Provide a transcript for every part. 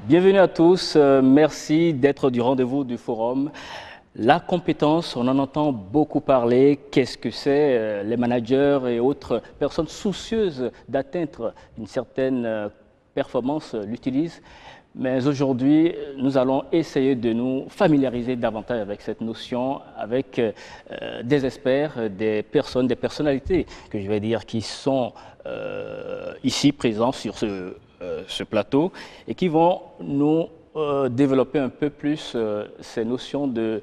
Bienvenue à tous, merci d'être du rendez-vous du forum. La compétence, on en entend beaucoup parler. Qu'est-ce que c'est? Les managers et autres personnes soucieuses d'atteindre une certaine performance l'utilisent. Mais aujourd'hui, nous allons essayer de nous familiariser davantage avec cette notion, avec des experts, des personnes, des personnalités, que je vais dire, qui sont ici présents sur ce plateau et qui vont nous développer un peu plus ces notions de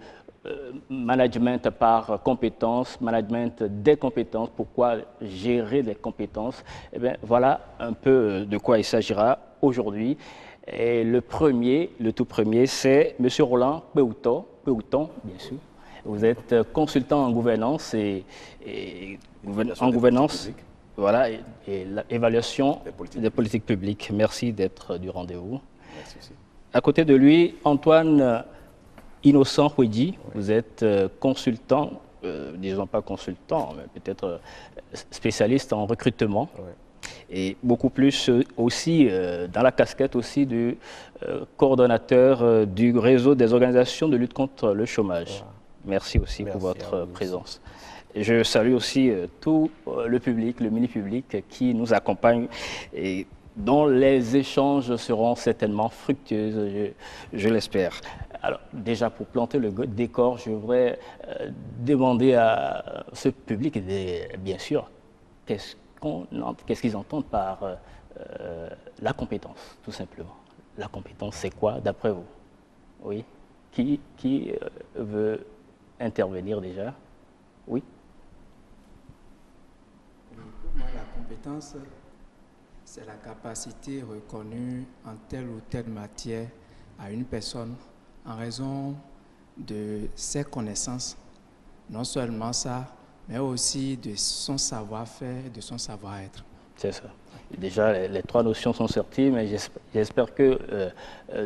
management par compétences, management des compétences, pourquoi gérer les compétences. Eh bien, voilà un peu de quoi il s'agira aujourd'hui. Et le tout premier, c'est M. Roland Peuton, bien sûr. Vous êtes consultant en gouvernance en gouvernance, voilà, et l'évaluation des politiques publiques. Merci d'être du rendez-vous. Merci aussi. À côté de lui, Antoine Innocent Huedi, vous êtes consultant, disons pas consultant, mais peut-être spécialiste en recrutement. Ouais. Et beaucoup plus aussi dans la casquette aussi du coordonnateur du réseau des organisations de lutte contre le chômage. Wow. Merci aussi Merci pour votre vous présence. Et je salue aussi tout le public, le mini-public qui nous accompagne et dont les échanges seront certainement fructueux, je l'espère. Alors déjà pour planter le décor, je voudrais demander à ce public, bien sûr, qu'est-ce qu'ils entendent par la compétence, tout simplement. La compétence, c'est quoi, d'après vous? Oui. Qui veut intervenir déjà? Oui. Pour moi, la compétence, c'est la capacité reconnue en telle ou telle matière à une personne en raison de ses connaissances. Non seulement ça, mais aussi de son savoir-faire et de son savoir-être. C'est ça. Déjà, les trois notions sont sorties, mais j'espère que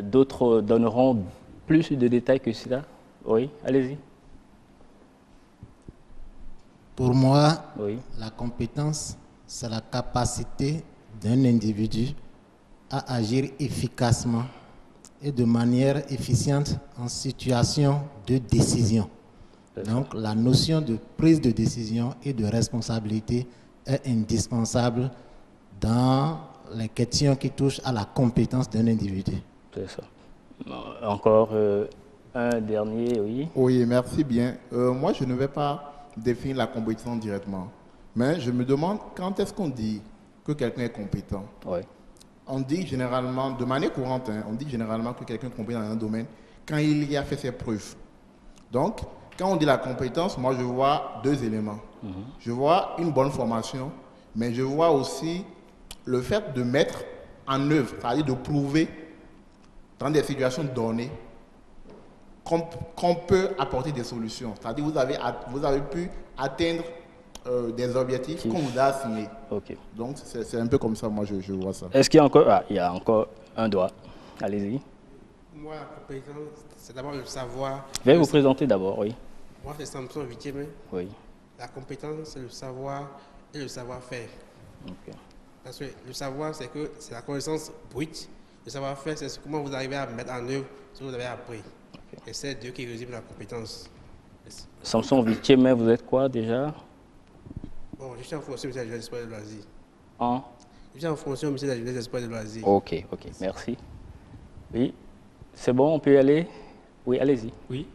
d'autres donneront plus de détails que cela. Oui, allez-y. Pour moi, Oui. la compétence, c'est la capacité d'un individu à agir efficacement et de manière efficiente en situation de décision. Donc, la notion de prise de décision et de responsabilité est indispensable dans les questions qui touchent à la compétence d'un individu. C'est ça. Encore un dernier, oui. Oui, merci bien. Moi, je ne vais pas définir la compétence directement, mais je me demande quand est-ce qu'on dit que quelqu'un est compétent. Oui. On dit généralement, de manière courante, on dit généralement que quelqu'un est compétent dans un domaine quand il y a fait ses preuves. Donc, quand on dit la compétence, moi je vois deux éléments. Je vois une bonne formation, mais je vois aussi le fait de mettre en œuvre, c'est-à-dire de prouver dans des situations données qu'on peut apporter des solutions. C'est-à-dire vous avez pu atteindre des objectifs qu'on vous a assignés. Ok. Donc c'est un peu comme ça, moi je vois ça. Est-ce qu'il y a encore... Ah, il y a encore un doigt. Allez-y. Moi, la compétence, c'est d'abord le savoir. Veuillez vous présenter d'abord, oui. Moi, c'est Samson Vitimé. Oui. La compétence, c'est le savoir et le savoir-faire. Ok. Parce que le savoir, c'est la connaissance brute. Le savoir-faire, c'est comment vous arrivez à mettre en œuvre ce que vous avez appris. Okay. Et c'est Dieu qui résume la compétence. Samson Vitimé, vous êtes quoi déjà? Bon, je suis en fonction ministère de la Jeunesse, Sport et de Loisirs. Je suis en fonction ministère de la Jeunesse, Sport et de Loisirs. Ok, merci. Oui, c'est bon, on peut y aller? Oui, allez-y. Oui,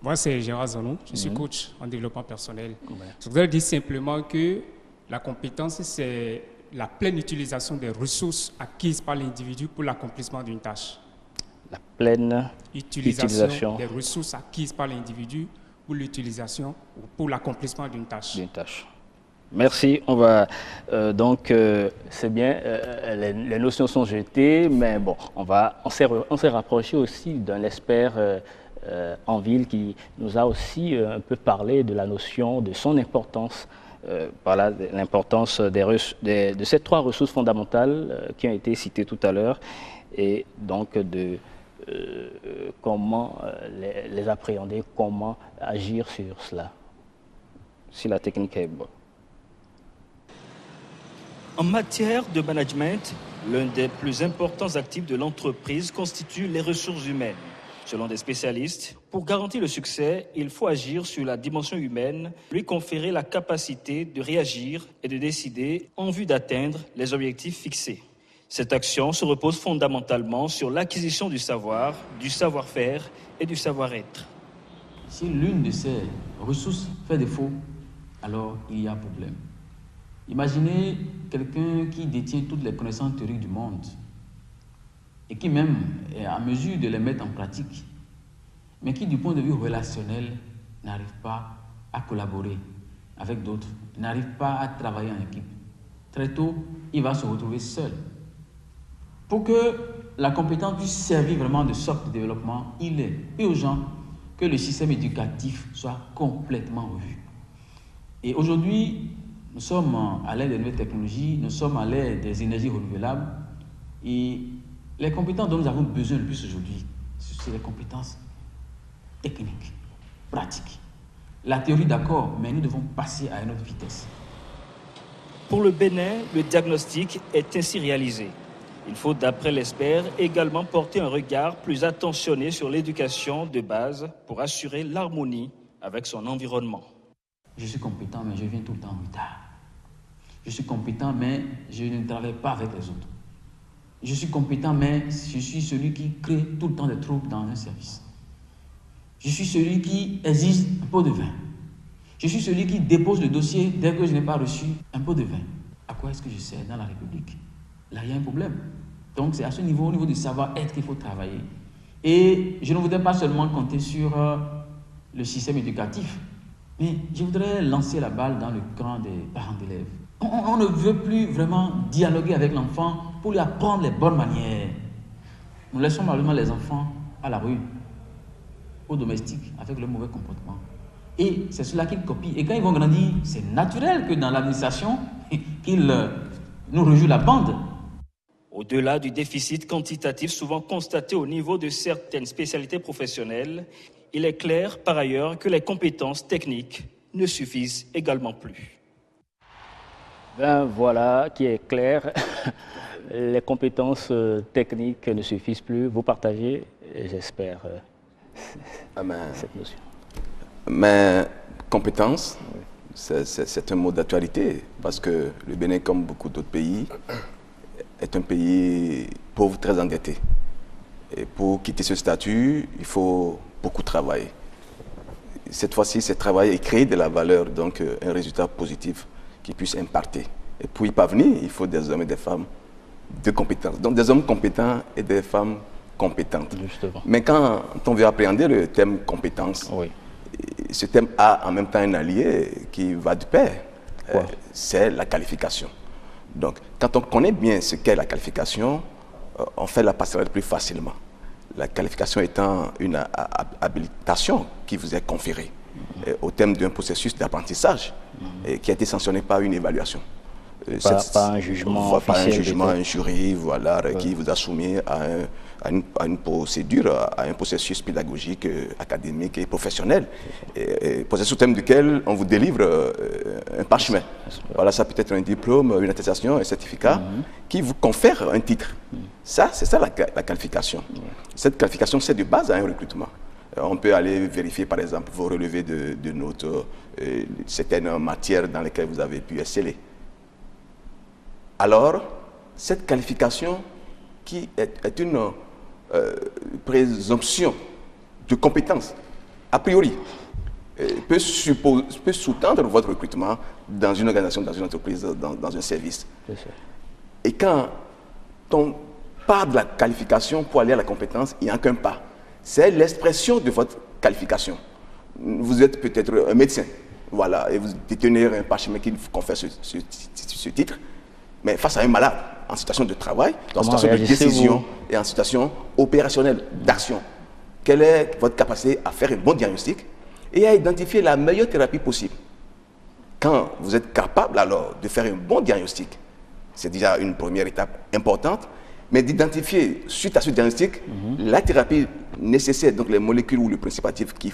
moi c'est Gérard Zanou, je suis coach en développement personnel. Je voudrais dire simplement que la compétence, c'est la pleine utilisation des ressources acquises par l'individu pour l'accomplissement d'une tâche. La pleine utilisation des ressources acquises par l'individu pour l'utilisation ou pour l'accomplissement d'une tâche. Merci. On va c'est bien, les notions sont jetées, mais bon, on s'est rapproché aussi d'un expert en ville qui nous a aussi un peu parlé de la notion, de son importance, voilà, l'importance de ces trois ressources fondamentales qui ont été citées tout à l'heure, et donc de comment les appréhender, comment agir sur cela, si la technique est bonne. En matière de management, l'un des plus importants actifs de l'entreprise constitue les ressources humaines. Selon des spécialistes, pour garantir le succès, il faut agir sur la dimension humaine, lui conférer la capacité de réagir et de décider en vue d'atteindre les objectifs fixés. Cette action se repose fondamentalement sur l'acquisition du savoir, du savoir-faire et du savoir-être. Si l'une de ces ressources fait défaut, alors il y a problème. Imaginez quelqu'un qui détient toutes les connaissances théoriques du monde et qui même est à mesure de les mettre en pratique, mais qui du point de vue relationnel n'arrive pas à collaborer avec d'autres, n'arrive pas à travailler en équipe. Très tôt, il va se retrouver seul. Pour que la compétence puisse servir vraiment de socle de développement, il est urgent que le système éducatif soit complètement revu. Et aujourd'hui, nous sommes à l'ère des nouvelles technologies, nous sommes à l'ère des énergies renouvelables et les compétences dont nous avons besoin le plus aujourd'hui, c'est les compétences techniques, pratiques. La théorie, d'accord, mais nous devons passer à une autre vitesse. Pour le Bénin, le diagnostic est ainsi réalisé. Il faut, d'après l'expert, également porter un regard plus attentionné sur l'éducation de base pour assurer l'harmonie avec son environnement. Je suis compétent, mais je viens tout le temps en retard. Je suis compétent, mais je ne travaille pas avec les autres. Je suis compétent, mais je suis celui qui crée tout le temps des troubles dans un service. Je suis celui qui exige un pot de vin. Je suis celui qui dépose le dossier dès que je n'ai pas reçu un pot de vin. À quoi est-ce que je sers dans la République? Là, il y a un problème. Donc, c'est à ce niveau, au niveau du savoir-être qu'il faut travailler. Et je ne voudrais pas seulement compter sur le système éducatif, mais je voudrais lancer la balle dans le camp des parents d'élèves. On ne veut plus vraiment dialoguer avec l'enfant pour lui apprendre les bonnes manières. Nous laissons malheureusement les enfants à la rue, au domestique, avec le mauvais comportement. Et c'est cela qu'ils copient. Et quand ils vont grandir, c'est naturel que dans l'administration, qu'ils nous rejouent la bande. Au-delà du déficit quantitatif souvent constaté au niveau de certaines spécialités professionnelles, il est clair par ailleurs que les compétences techniques ne suffisent également plus. Ben voilà qui est clair. Les compétences techniques ne suffisent plus. Vous partagez, j'espère, cette notion. Mais compétence, c'est un mot d'actualité parce que le Bénin, comme beaucoup d'autres pays, est un pays pauvre, très endetté. Et pour quitter ce statut, il faut beaucoup travailler. Cette fois-ci, c'est travailler et créer de la valeur, donc un résultat positif qui puisse impacter. Et pour y parvenir, il faut des hommes et des femmes de compétences. Donc des hommes compétents et des femmes compétentes. Justement. Mais quand on veut appréhender le thème compétence, oui, ce thème a en même temps un allié qui va de pair. C'est la qualification. Donc, quand on connaît bien ce qu'est la qualification, on fait la passerelle plus facilement. La qualification étant une habilitation qui vous est conférée au thème d'un processus d'apprentissage qui a été sanctionné par une évaluation. Pas un jugement officiel. Pas un jugement, un jury, voilà, qui vous a soumis à une procédure, à un processus pédagogique, académique et professionnel. Et processus au thème duquel on vous délivre un parchemin. Voilà, ça peut être un diplôme, une attestation, un certificat qui vous confère un titre. Ça, c'est ça la qualification. Cette qualification, c'est de base à un recrutement. On peut aller vérifier, par exemple, vos relevés de notes, certaines matières dans lesquelles vous avez pu exceller. Alors, cette qualification qui est une présomption de compétence, a priori, peut sous-tendre votre recrutement dans une organisation, dans une entreprise, dans un service. Et quand on part de la qualification pour aller à la compétence, il n'y a qu'un pas. C'est l'expression de votre qualification. Vous êtes peut-être un médecin, voilà, et vous détenez un parchemin qui vous confère ce titre. Mais face à un malade, en situation de travail, en situation de décision et en situation opérationnelle, d'action, quelle est votre capacité à faire un bon diagnostic et à identifier la meilleure thérapie possible? Quand vous êtes capable alors de faire un bon diagnostic, c'est déjà une première étape importante, mais d'identifier, suite à ce diagnostic, la thérapie nécessaire, donc les molécules ou le principe actif qu'il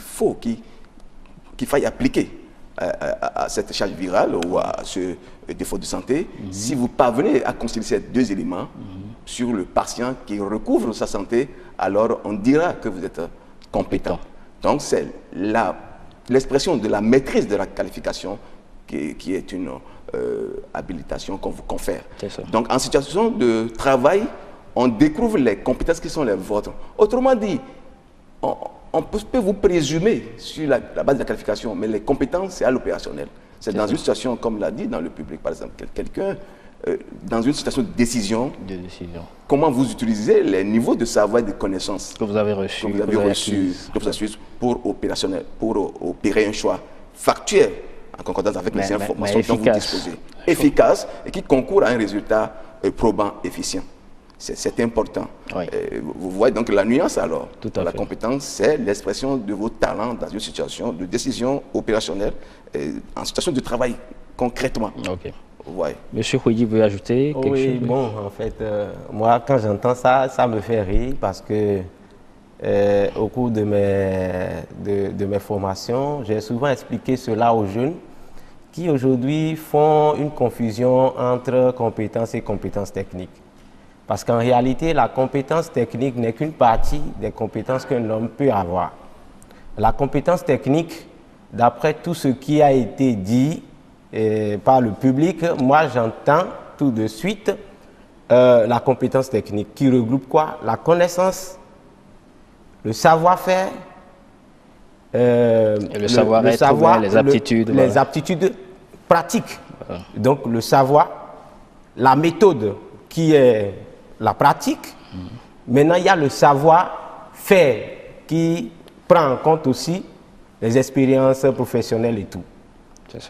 faille appliquer à cette charge virale ou à ce défaut de santé, si vous parvenez à concilier ces deux éléments sur le patient qui recouvre sa santé, alors on dira que vous êtes compétent. Donc c'est l'expression de la maîtrise de la qualification qui est une habilitation qu'on vous confère. Donc en situation de travail, on découvre les compétences qui sont les vôtres. Autrement dit, on peut vous présumer sur la base de la qualification, mais les compétences, c'est à l'opérationnel. C'est dans une situation, comme l'a dit dans le public, par exemple, quelqu'un, dans une situation de décision, comment vous utilisez les niveaux de savoir et de connaissances que vous avez reçus, pour opérer un choix factuel en concordance avec les informations dont vous disposez. Efficace et qui concourt à un résultat probant, efficient. C'est important. Oui. Vous voyez donc la nuance alors. La compétence, c'est l'expression de vos talents dans une situation de décision opérationnelle, en situation de travail concrètement. Ok. Ouais. Monsieur Khouidi veut ajouter quelque chose? Oui, bon, en fait, moi, quand j'entends ça, ça me fait rire parce que au cours de mes formations, j'ai souvent expliqué cela aux jeunes qui aujourd'hui font une confusion entre compétences et compétences techniques. Parce qu'en réalité, la compétence technique n'est qu'une partie des compétences qu'un homme peut avoir. La compétence technique, d'après tout ce qui a été dit par le public, moi j'entends tout de suite la compétence technique qui regroupe quoi? La connaissance, le savoir-faire, le savoir-être, les aptitudes. Les aptitudes pratiques. Voilà. Donc le savoir, la méthode qui est la pratique. Maintenant, il y a le savoir-faire qui prend en compte aussi les expériences professionnelles et tout.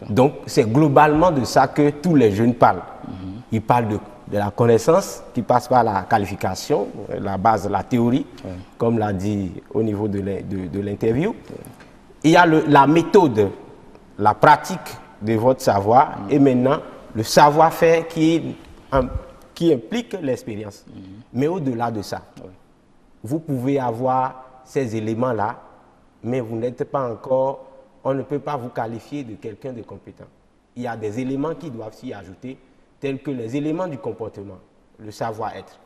Donc, c'est globalement de ça que tous les jeunes parlent. Ils parlent de la connaissance qui passe par la qualification, la base, la théorie, comme l'a dit au niveau de l'interview. Il y a la méthode, la pratique de votre savoir et maintenant le savoir-faire qui implique l'expérience. Mais au-delà de ça, vous pouvez avoir ces éléments-là, mais vous n'êtes pas encore, on ne peut pas vous qualifier de quelqu'un de compétent. Il y a des éléments qui doivent s'y ajouter, tels que les éléments du comportement, le savoir-être,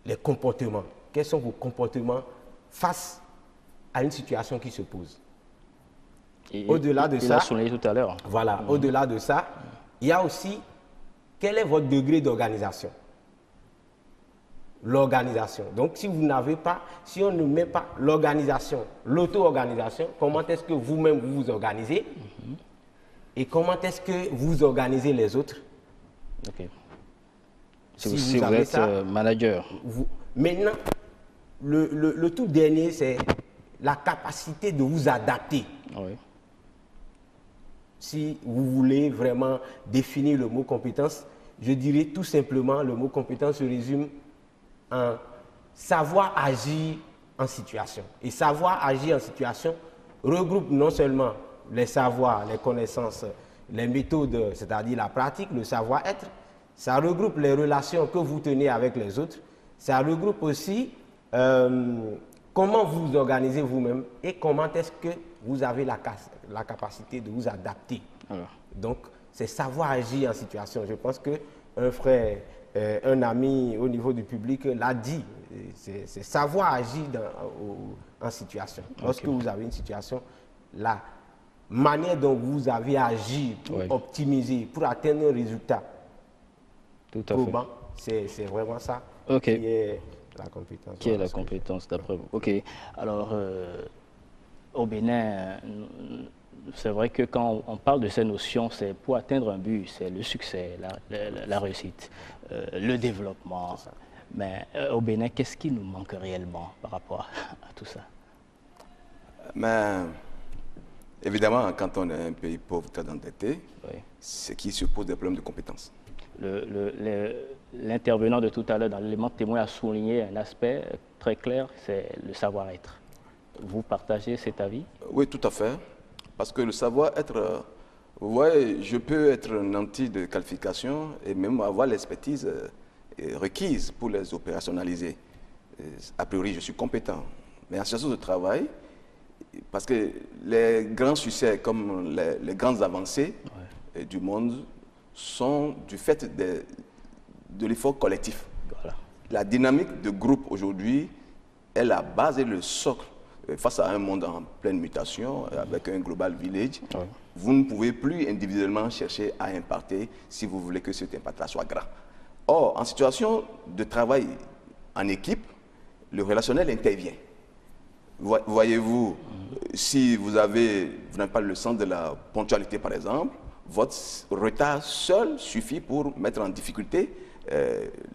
les comportements. Quels sont vos comportements face à une situation qui se pose? Au-delà de ça, il a souligné tout à l'heure. Voilà, au-delà de ça, il y a aussi quel est votre degré d'organisation? L'organisation. Donc, si vous n'avez pas, si on ne met pas l'organisation, l'auto-organisation, comment est-ce que vous-même vous vous organisez? Et comment est-ce que vous organisez les autres? Ok. Si vous êtes ça, manager. Maintenant, le tout dernier, c'est la capacité de vous adapter. Oui. Si vous voulez vraiment définir le mot compétence, je dirais tout simplement le mot compétence se résume en savoir agir en situation. Et savoir agir en situation regroupe non seulement les savoirs, les connaissances, les méthodes, c'est-à-dire la pratique, le savoir-être, ça regroupe les relations que vous tenez avec les autres, ça regroupe aussi comment vous vous organisez vous-même et comment est-ce que vous avez la capacité de vous adapter. Donc, c'est savoir agir en situation. Je pense qu'un frère, un ami au niveau du public l'a dit. C'est savoir agir en situation. Lorsque vous avez une situation, la manière dont vous avez agi pour optimiser, pour atteindre un résultat probant, c'est vraiment ça qui est la compétence. Qui est la compétence d'après vous? Ok. Alors, au Bénin, c'est vrai que quand on parle de ces notions, c'est pour atteindre un but, c'est le succès, la réussite, le développement. Mais au Bénin, qu'est-ce qui nous manque réellement par rapport à tout ça? Mais, évidemment, quand on est un pays pauvre, très endetté, c'est qu'il se pose des problèmes de compétences. L'intervenant de tout à l'heure dans l'élément témoin a souligné un aspect très clair, c'est le savoir-être. Vous partagez cet avis? Oui, tout à fait. Parce que le savoir-être, vous voyez, je peux être un nanti de qualification et même avoir l'expertise requise pour les opérationnaliser. A priori, je suis compétent. Mais en situation de travail, Parce que les grands succès comme les grandes avancées du monde sont du fait de l'effort collectif. Voilà. La dynamique de groupe aujourd'hui est la base et le socle face à un monde en pleine mutation, avec un global village. Vous ne pouvez plus individuellement chercher à impacter si vous voulez que cet impact-là soit grand. Or, en situation de travail en équipe, le relationnel intervient. Voyez-vous, si vous n'avez pas le sens de la ponctualité, par exemple, votre retard seul suffit pour mettre en difficulté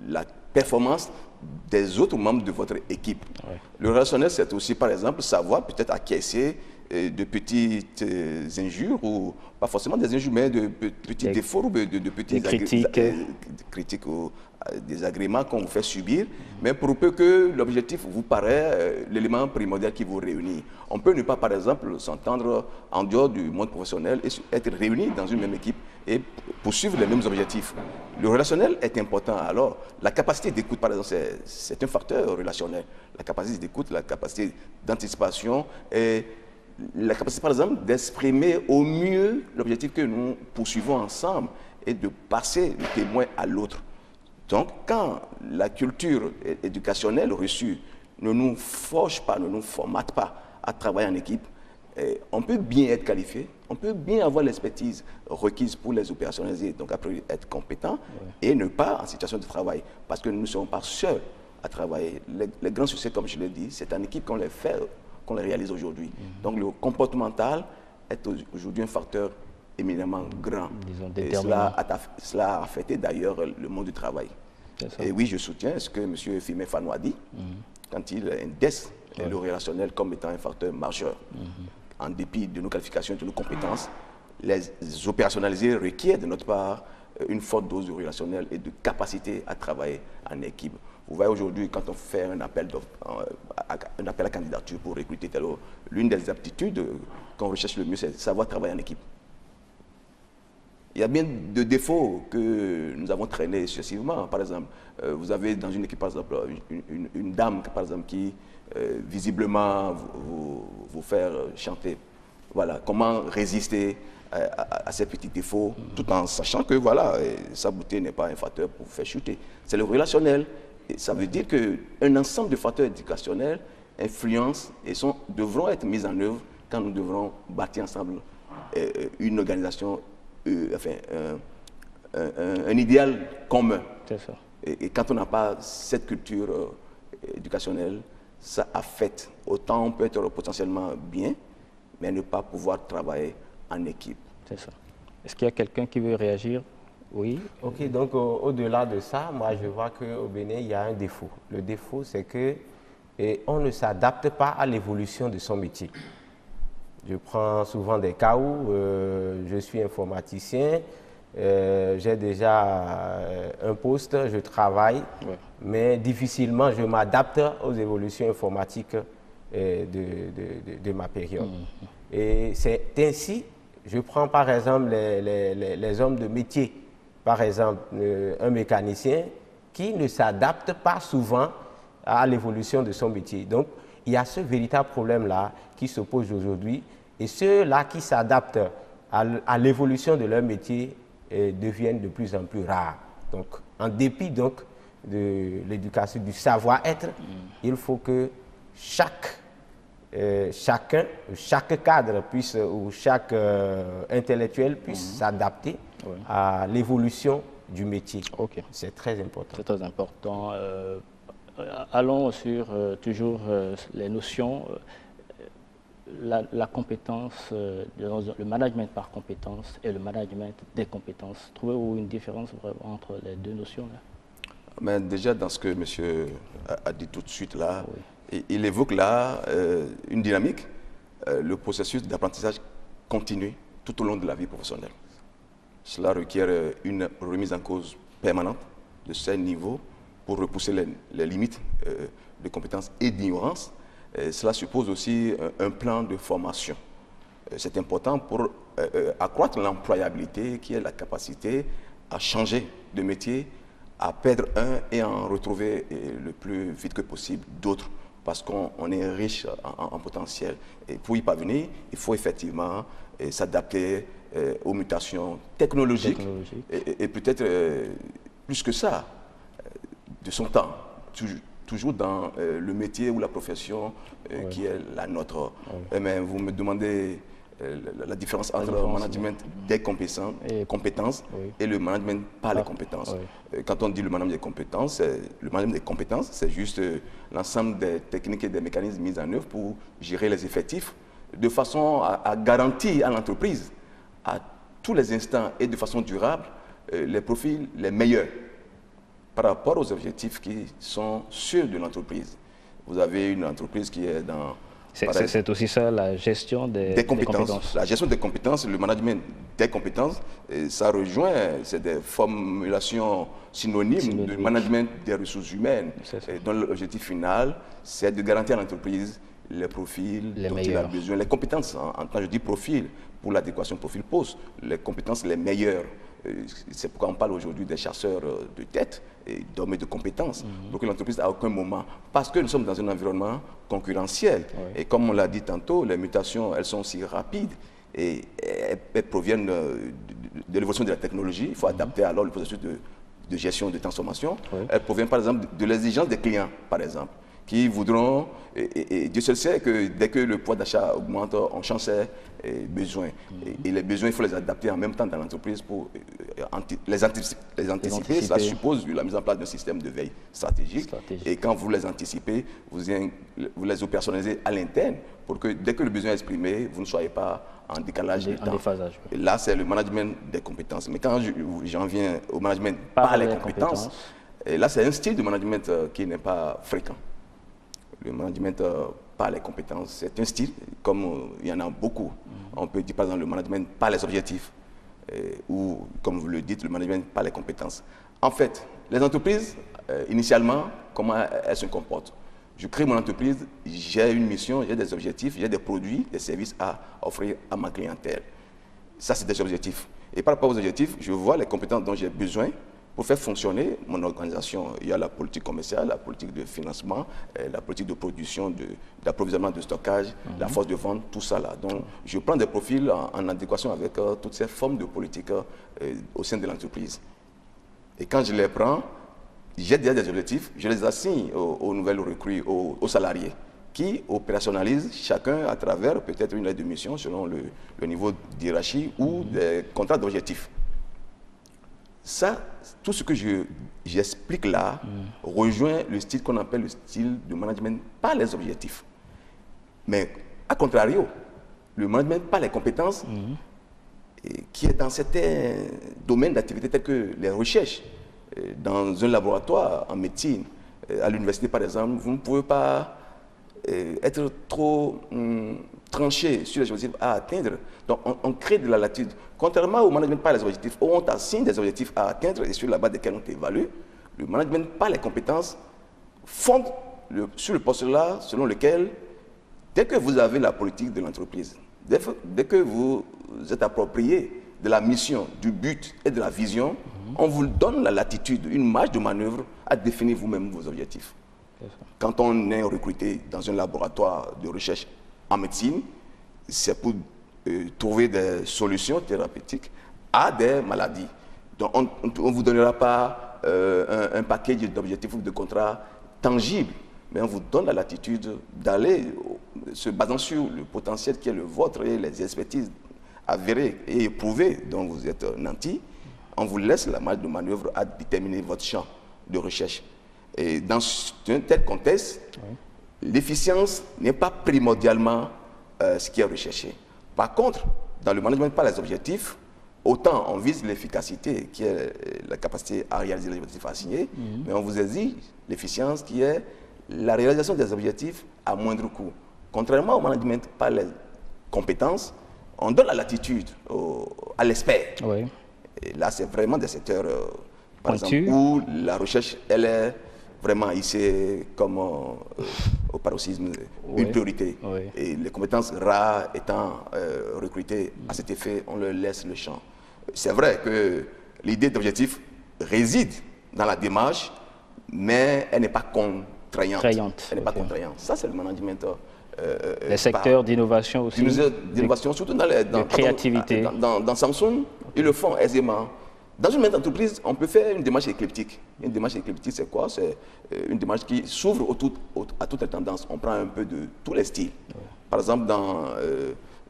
la performance des autres membres de votre équipe. Le relationnel, c'est aussi, par exemple, savoir peut-être acquiescer de petites injures, ou pas forcément des injures, mais de petits défauts, ou de petites critiques ou désagréments qu'on vous fait subir, mais pour peu que l'objectif vous paraît l'élément primordial qui vous réunit. On peut ne pas, par exemple, s'entendre en dehors du monde professionnel et être réunis dans une même équipe et poursuivre les mêmes objectifs. Le relationnel est important. Alors, la capacité d'écoute, par exemple, c'est un facteur relationnel. La capacité d'écoute, la capacité d'anticipation et la capacité, par exemple, d'exprimer au mieux l'objectif que nous poursuivons ensemble et de passer le témoin à l'autre. Donc, quand la culture éducationnelle reçue ne nous forge pas, ne nous formate pas à travailler en équipe, on peut bien être qualifié, on peut bien avoir l'expertise requise pour les opérationnaliser, donc après être compétent et ne pas en situation de travail, parce que nous ne sommes pas seuls à travailler. Les grands succès, comme je l'ai dit, c'est en équipe qu'on les fait, qu'on les réalise aujourd'hui. Donc le comportemental est aujourd'hui un facteur éminemment grand. Et cela a affecté d'ailleurs le monde du travail. Et oui, je soutiens ce que M. Fimé Fanou a dit, quand il indexe le relationnel comme étant un facteur majeur. En dépit de nos qualifications et de nos compétences, les opérationnaliser requiert de notre part une forte dose de relationnel et de capacité à travailler en équipe. Vous voyez aujourd'hui, quand on fait un appel à candidature pour recruter tel autre, l'une des aptitudes qu'on recherche le mieux, c'est de savoir travailler en équipe. Il y a bien de défauts que nous avons traînés successivement. Par exemple, vous avez dans une équipe, par exemple, une dame, par exemple, qui visiblement vous faire chanter. Voilà, comment résister à ces petits défauts, tout en sachant que voilà, sa beauté n'est pas un facteur pour vous faire chuter. C'est le relationnel. Et ça veut dire qu'un ensemble de facteurs éducationnels influencent et devront être mis en œuvre quand nous devrons bâtir ensemble une organisation, enfin, un idéal commun. C'est ça. Et quand on n'a pas cette culture éducationnelle, ça affecte. Autant on peut être potentiellement bien, mais ne pas pouvoir travailler en équipe. C'est ça. Est-ce qu'il y a quelqu'un qui veut réagir? Oui. Ok, donc au-delà de ça, moi je vois qu'au Bénin, il y a un défaut. Le défaut, c'est qu'on ne s'adapte pas à l'évolution de son métier. Je prends souvent des cas où je suis informaticien, j'ai déjà un poste, je travaille, mais difficilement je m'adapte aux évolutions informatiques de ma période. Et c'est ainsi, je prends par exemple les hommes de métier, par exemple un mécanicien qui ne s'adapte pas souvent à l'évolution de son métier. Donc il y a ce véritable problème-là qui se pose aujourd'hui, et ceux-là qui s'adaptent à l'évolution de leur métier deviennent de plus en plus rares. Donc, en dépit donc, de l'éducation, du savoir-être, il faut que chaque cadre puisse, ou chaque intellectuel puisse s'adapter à l'évolution du métier. C'est très important. C'est très important. Allons sur toujours les notions. La compétence, le management par compétence et le management des compétences. Trouvez-vous une différence vraiment entre les deux notions-là? Mais déjà, dans ce que monsieur a dit tout de suite là, il évoque là une dynamique, le processus d'apprentissage continu tout au long de la vie professionnelle. Cela requiert une remise en cause permanente de ces niveaux pour repousser les limites de compétences et d'ignorance. Cela suppose aussi un plan de formation. C'est important pour accroître l'employabilité, qui est la capacité à changer de métier, à perdre un et en retrouver le plus vite que possible d'autres parce qu'on est riche en potentiel. Et pour y parvenir, il faut effectivement s'adapter aux mutations technologiques. Et peut-être plus que ça, de son temps, toujours dans le métier ou la profession qui est la nôtre. Mais vous me demandez la différence entre le management des compétences et le management par les compétences. Quand on dit le management des compétences, c'est juste l'ensemble des techniques et des mécanismes mis en œuvre pour gérer les effectifs de façon à garantir à l'entreprise, à tous les instants et de façon durable, les profils les meilleurs par rapport aux objectifs qui sont ceux de l'entreprise. Vous avez une entreprise qui est dans... C'est aussi ça, la gestion des compétences. La gestion des compétences, le management des compétences, ça rejoint, c'est des formulations synonymes du management des ressources humaines, dont l'objectif final, c'est de garantir à l'entreprise les profils dont il a besoin. Les compétences, quand je dis profil, pour l'adéquation profil-poste, les compétences les meilleures. C'est pourquoi on parle aujourd'hui des chasseurs de tête et d'hommes et de compétences. Donc l'entreprise à aucun moment, parce que nous sommes dans un environnement concurrentiel. Et comme on l'a dit tantôt, les mutations, elles sont si rapides et elles proviennent de l'évolution de la technologie. Il faut adapter alors le processus de gestion de transformation. Elles proviennent par exemple de l'exigence des clients, par exemple, qui voudront, et Dieu seul sait que dès que le poids d'achat augmente, on change ses besoins. Et les besoins, il faut les adapter en même temps dans l'entreprise pour les anticiper. Ça suppose la mise en place d'un système de veille stratégique. Et quand vous les anticipez, vous les opérationnalisez à l'interne pour que dès que le besoin est exprimé, vous ne soyez pas en décalage de temps. Et là, c'est le management des compétences. Mais quand j'en viens au management par les compétences, et là, c'est un style de management qui n'est pas fréquent. Le management par les compétences, c'est un style, comme il y en a beaucoup. On peut dire par exemple le management par les objectifs, ou comme vous le dites, le management par les compétences. En fait, les entreprises, initialement, comment elles se comportent? Je crée mon entreprise, j'ai une mission, j'ai des objectifs, j'ai des produits, des services à offrir à ma clientèle. Ça, c'est des objectifs. Et par rapport aux objectifs, je vois les compétences dont j'ai besoin pour faire fonctionner mon organisation. Il y a la politique commerciale, la politique de financement, la politique de production, d'approvisionnement, de stockage, la force de vente, tout ça là. Donc, je prends des profils en adéquation avec toutes ces formes de politique au sein de l'entreprise. Et quand je les prends, j'ai déjà des objectifs, je les assigne aux nouvelles recrues, aux salariés, qui opérationnalisent chacun à travers peut-être une lettre de mission selon le niveau d'hiérarchie ou des contrats d'objectifs. Ça, tout ce que j'explique là rejoint le style qu'on appelle le style de management par les objectifs. Mais à contrario, le management par les compétences, qui est dans certains domaines d'activité tels que les recherches, dans un laboratoire en médecine, à l'université par exemple, vous ne pouvez pas être trop tranché sur les objectifs à atteindre. Donc on crée de la latitude. Contrairement au management par les objectifs, où on t'assigne des objectifs à atteindre et sur la base desquels on t'évalue, le management par les compétences fonde sur le postulat selon lequel, dès que vous avez la politique de l'entreprise, dès que vous êtes approprié de la mission, du but et de la vision, on vous donne la latitude, une marge de manœuvre à définir vous-même vos objectifs. Quand on est recruté dans un laboratoire de recherche en médecine, c'est pour trouver des solutions thérapeutiques à des maladies. Donc on ne vous donnera pas un paquet d'objectifs ou de contrats tangibles, mais on vous donne la latitude d'aller, se basant sur le potentiel qui est le vôtre et les expertises avérées et éprouvées dont vous êtes nanti, on vous laisse la marge de manœuvre à déterminer votre champ de recherche. Et dans un tel contexte, l'efficience n'est pas primordialement ce qui est recherché. Par contre, dans le management par les objectifs, autant on vise l'efficacité, qui est la capacité à réaliser les objectifs assignés, mais on vous exige l'efficience qui est la réalisation des objectifs à moindre coût. Contrairement au management par les compétences, on donne la latitude à l'expert. Et là, c'est vraiment des secteurs, par exemple, où la recherche, elle est vraiment ici comme au paroxysme une priorité. Et les compétences rares étant recrutées à cet effet, on leur laisse le champ. C'est vrai que l'idée d'objectif réside dans la démarche, mais elle n'est pas contraignante. Elle n'est pas contraignante. Ça, c'est le management. Les secteurs d'innovation aussi. D'innovation, surtout dans créativité. Dans Samsung, ils le font aisément. Dans une même entreprise, on peut faire une démarche éclectique. Une démarche éclectique, c'est quoi? C'est une démarche qui s'ouvre à toutes les tendances. On prend un peu de tous les styles. Par exemple, dans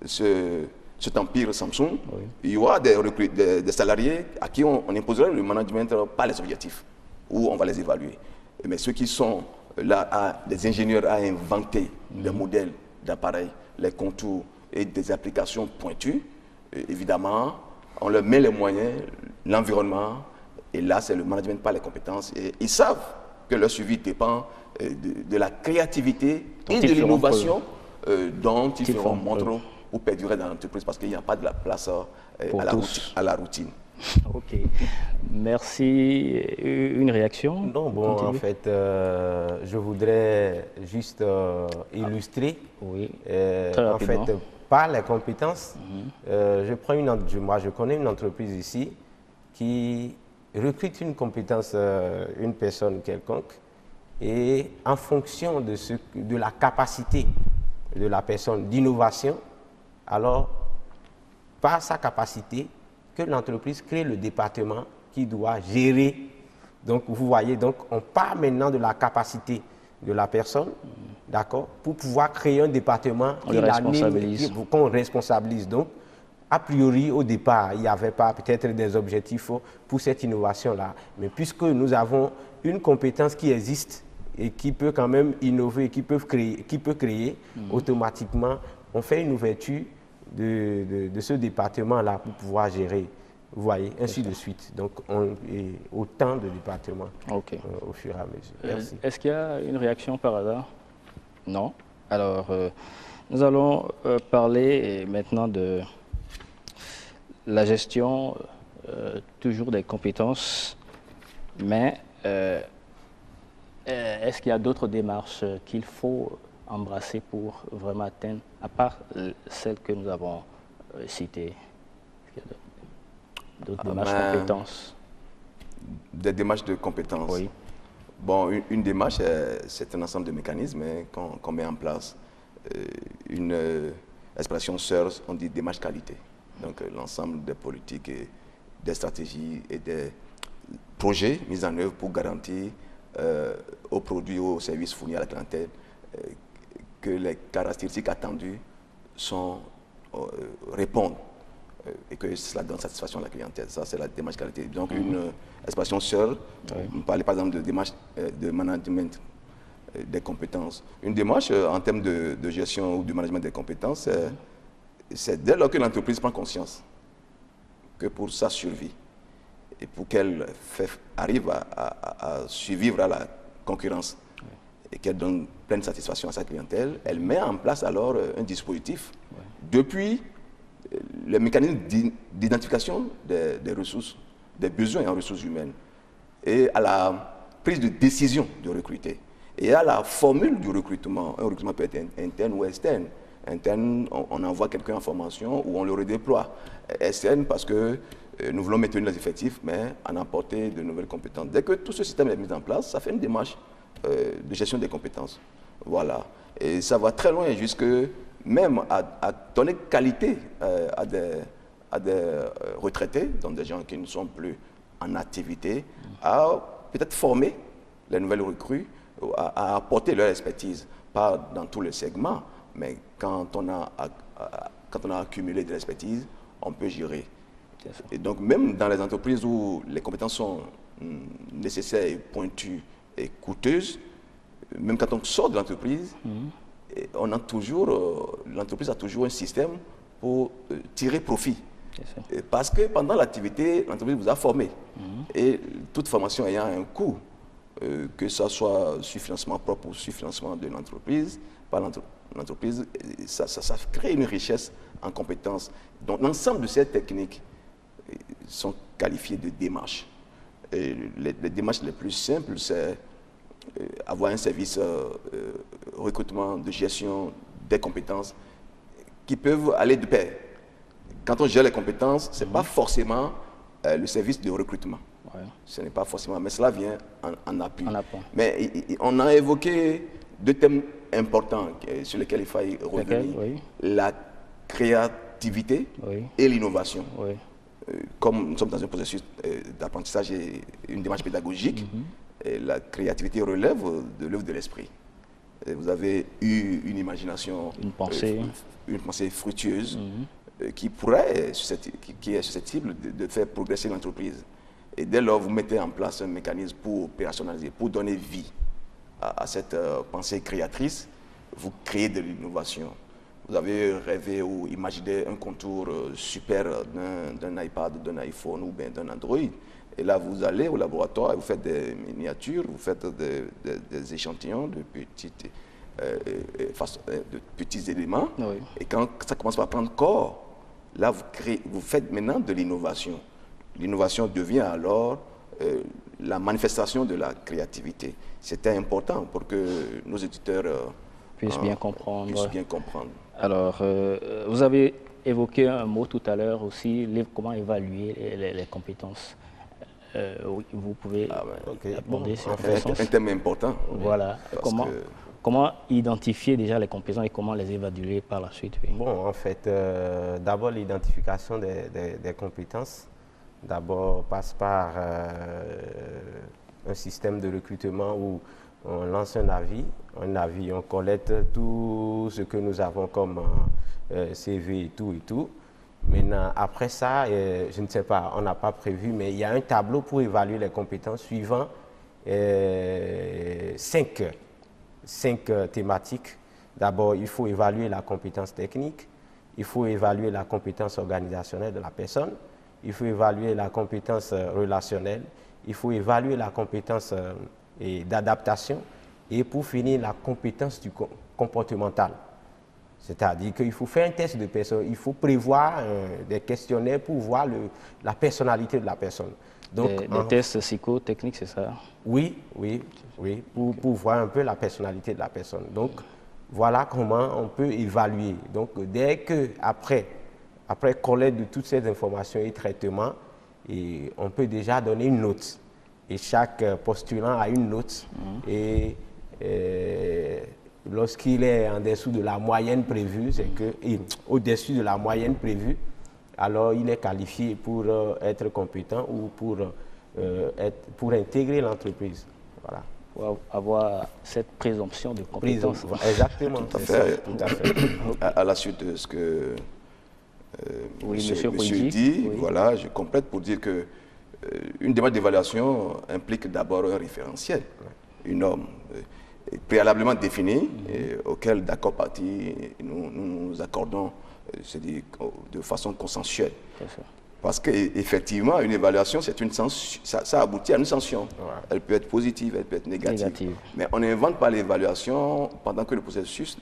cet empire Samsung, il y aura des salariés à qui on imposerait le management par les objectifs, où on va les évaluer. Mais ceux qui sont là, des ingénieurs à inventer des modèles d'appareils, les contours et des applications pointues, évidemment, on leur met les moyens, l'environnement, et là, c'est le management par les compétences. Et ils savent que leur suivi dépend de la créativité et de l'innovation dont ils feront montre pour perdurer dans l'entreprise, parce qu'il n'y a pas de la place à la routine. Ok. Merci. Une réaction? Non, bon, en fait, je voudrais juste illustrer. Oui. En fait, par les compétences, moi, je connais une entreprise ici qui recrute une compétence, une personne quelconque, et en fonction de la capacité de la personne d'innovation, alors, par sa capacité, que l'entreprise crée le département qui doit gérer. Donc, vous voyez, donc, on part maintenant de la capacité de la personne, d'accord, pour pouvoir créer un département qu'on responsabilise. Donc, a priori, au départ, il n'y avait pas peut-être des objectifs pour cette innovation-là. Mais puisque nous avons une compétence qui existe et qui peut quand même innover, qui peut créer, automatiquement, on fait une ouverture de ce département-là pour pouvoir gérer. Vous voyez, ainsi de suite. Donc, autant de départements au fur et à mesure. Merci. Est-ce qu'il y a une réaction par hasard? Non. Alors, nous allons parler maintenant de la gestion, toujours des compétences, mais est-ce qu'il y a d'autres démarches qu'il faut embrasser pour vraiment atteindre, à part celles que nous avons citées? D'autres démarches de compétences? Des démarches de compétences. Oui. Bon, une démarche, c'est un ensemble de mécanismes qu'on met en place. Une expression sœur, on dit démarche qualité. Donc, l'ensemble des politiques, et des stratégies et des projets mis en œuvre pour garantir aux produits, aux services fournis à la clientèle que les caractéristiques attendues répondent et que cela donne satisfaction à la clientèle. Ça, c'est la démarche qualité. Donc, une expression seule, on parlait par exemple de démarche de management des compétences. Une démarche en termes de gestion ou de management des compétences, c'est dès lors que l'entreprise prend conscience que pour sa survie et pour qu'elle arrive à survivre à la concurrence et qu'elle donne pleine satisfaction à sa clientèle, elle met en place alors un dispositif depuis le mécanisme d'identification des ressources, des besoins en ressources humaines et à la prise de décision de recruter et à la formule du recrutement. Un recrutement peut être interne ou externe. Interne, on envoie quelqu'un en formation ou on le redéploie. Externe parce que nous voulons maintenir les effectifs mais en apporter de nouvelles compétences. Dès que tout ce système est mis en place, ça fait une démarche de gestion des compétences. Voilà. Et ça va très loin jusque même à donner qualité à des retraités, donc des gens qui ne sont plus en activité, à peut-être former les nouvelles recrues, à apporter leur expertise, pas dans tous les segments, mais quand on a accumulé de l'expertise, on peut gérer. Et donc même dans les entreprises où les compétences sont nécessaires et pointues et coûteuses, même quand on sort de l'entreprise, l'entreprise a toujours un système pour tirer profit. Parce que pendant l'activité, l'entreprise vous a formé. Et toute formation ayant un coût, que ce soit sur financement propre ou sur financement de l'entreprise, par l'entreprise, ça crée une richesse en compétences. Donc l'ensemble de ces techniques sont qualifiées de démarches. Et les démarches les plus simples, c'est avoir un service recrutement, de gestion des compétences qui peuvent aller de pair. Quand on gère les compétences, ce n'est pas forcément le service de recrutement. Ouais. Ce n'est pas forcément, mais cela vient en appui. En appui. Mais on a évoqué deux thèmes importants sur lesquels il faut revenir. Oui. La créativité et l'innovation. Oui. Comme nous sommes dans un processus d'apprentissage et une démarche pédagogique, et la créativité relève de l'œuvre de l'esprit. Vous avez eu une imagination, une pensée fructueuse qui est susceptible de faire progresser l'entreprise. Et dès lors, vous mettez en place un mécanisme pour opérationnaliser, pour donner vie à cette pensée créatrice, vous créez de l'innovation. Vous avez rêvé ou imaginé un contour super d'un iPad, d'un iPhone ou bien d'un Android. Et là, vous allez au laboratoire et vous faites des miniatures, vous faites des échantillons de petits éléments. Oui. Et quand ça commence à prendre corps, là, vous faites maintenant de l'innovation. L'innovation devient alors la manifestation de la créativité. C'était important pour que nos éditeurs puissent bien comprendre. Alors, vous avez évoqué un mot tout à l'heure aussi, comment évaluer les compétences. Vous pouvez aborder sur un thème important. Voilà. Comment identifier déjà les compétences et comment les évaluer par la suite? Oui. Bon, en fait, d'abord l'identification des compétences. D'abord passe par un système de recrutement où on lance un avis, on collecte tout ce que nous avons comme CV et tout. Maintenant, après ça, je ne sais pas, on n'a pas prévu, mais il y a un tableau pour évaluer les compétences suivant 5 thématiques. D'abord, il faut évaluer la compétence technique, il faut évaluer la compétence organisationnelle de la personne, il faut évaluer la compétence relationnelle, il faut évaluer la compétence d'adaptation et pour finir la compétence comportementale. C'est-à-dire qu'il faut faire un test de personne, il faut prévoir des questionnaires pour voir la personnalité de la personne. Donc, des tests psychotechniques, c'est ça? Oui, pour voir un peu la personnalité de la personne. Donc, voilà comment on peut évaluer. Donc, dès que, après collecte de toutes ces informations et traitements, et on peut déjà donner une note. Et chaque postulant a une note. Et lorsqu'il est en dessous de la moyenne prévue, c'est que au-dessus de la moyenne prévue, alors il est qualifié pour être compétent ou pour intégrer l'entreprise. Voilà. Pour avoir cette présomption de compétence. Exactement. Tout à fait. À la suite de ce que monsieur dit, voilà, je complète pour dire que une démarche d'évaluation implique d'abord un référentiel, une norme préalablement définie auquel d'accord partie nous nous accordons de façon consensuelle. Parce qu'effectivement, une évaluation, ça aboutit à une sanction. Elle peut être positive, elle peut être négative. Mais on n'invente pas l'évaluation pendant que le processus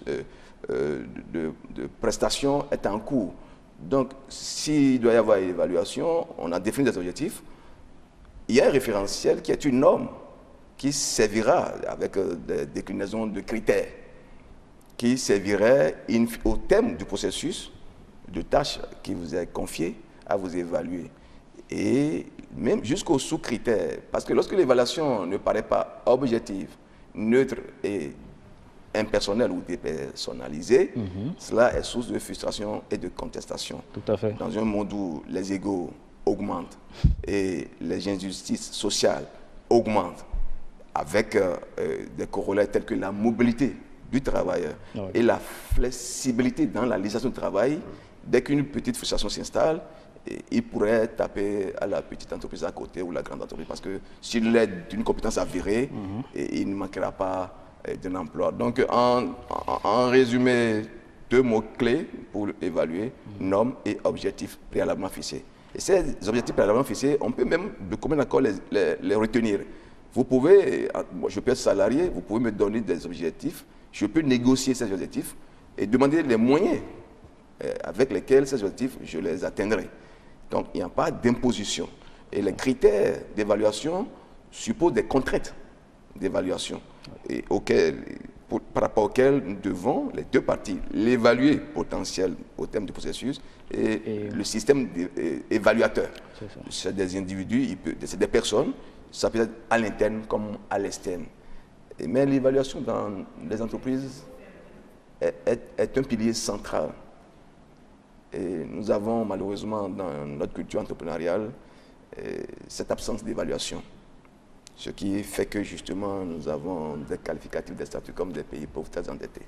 de prestation est en cours. Donc, s'il doit y avoir une évaluation, on a défini des objectifs. Il y a un référentiel qui est une norme qui servira avec des déclinaisons de critères, qui servirait au thème du processus de tâches qui vous est confié à vous évaluer. Et même jusqu'aux sous-critères, parce que lorsque l'évaluation ne paraît pas objective, neutre et impersonnelle ou dépersonnalisée, cela est source de frustration et de contestation. Tout à fait. Dans un monde où les égos augmentent et les injustices sociales augmentent, avec des corollaires tels que la mobilité du travailleur et la flexibilité dans la législation du travail, dès qu'une petite frustration s'installe, il pourrait taper à la petite entreprise à côté ou la grande entreprise, parce que s'il est d'une compétence avérée, il ne manquera pas d'un emploi. Donc, en résumé, 2 mots-clés pour évaluer, normes et objectifs préalablement fixés. Et ces objectifs préalablement fixés, on peut même, de commun accord, les retenir. Vous pouvez, je peux être salarié, vous pouvez me donner des objectifs, je peux négocier ces objectifs et demander les moyens avec lesquels ces objectifs, je les atteindrai. Donc, il n'y a pas d'imposition. Et les critères d'évaluation supposent des contraintes d'évaluation par rapport auquel nous devons, les deux parties, l'évaluer potentiel au terme du processus et le système évaluateur. C'est des individus, c'est des personnes, ça peut être à l'interne comme à l'externe. Mais l'évaluation dans les entreprises est un pilier central. Et nous avons malheureusement dans notre culture entrepreneuriale cette absence d'évaluation. Ce qui fait que justement nous avons des qualificatifs, des statuts comme des pays pauvres très endettés.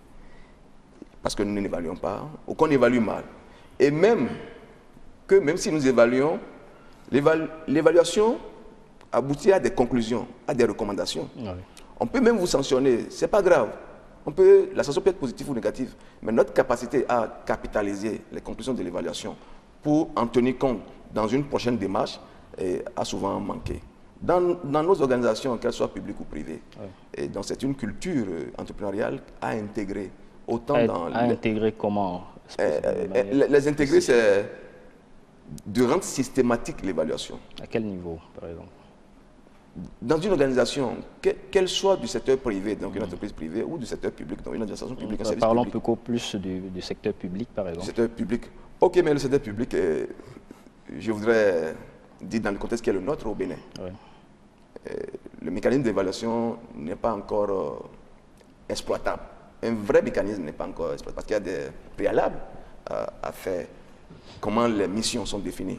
Parce que nous n'évaluons pas, ou qu'on évalue mal. Et même si nous évaluons, l'évaluation aboutit à des conclusions, à des recommandations. Ah oui. On peut même vous sanctionner, ce n'est pas grave. La sanction peut être positive ou négative, mais notre capacité à capitaliser les conclusions de l'évaluation pour en tenir compte dans une prochaine démarche a souvent manqué. Dans nos organisations, qu'elles soient publiques ou privées, et donc c'est une culture entrepreneuriale à intégrer. Intégrer comment? Les intégrer, c'est de rendre systématique l'évaluation. À quel niveau, par exemple? Dans une organisation, qu'elle soit du secteur privé, donc une entreprise privée, ou du secteur public, donc une administration publique, un service parlons public. Parlons plus du secteur public, par exemple. Du secteur public. Ok, mais le secteur public, je voudrais dire dans le contexte qui est le nôtre au Bénin. Oui. Le mécanisme d'évaluation n'est pas encore exploitable. Un vrai mécanisme n'est pas encore exploitable parce qu'il y a des préalables à faire. Comment les missions sont définies,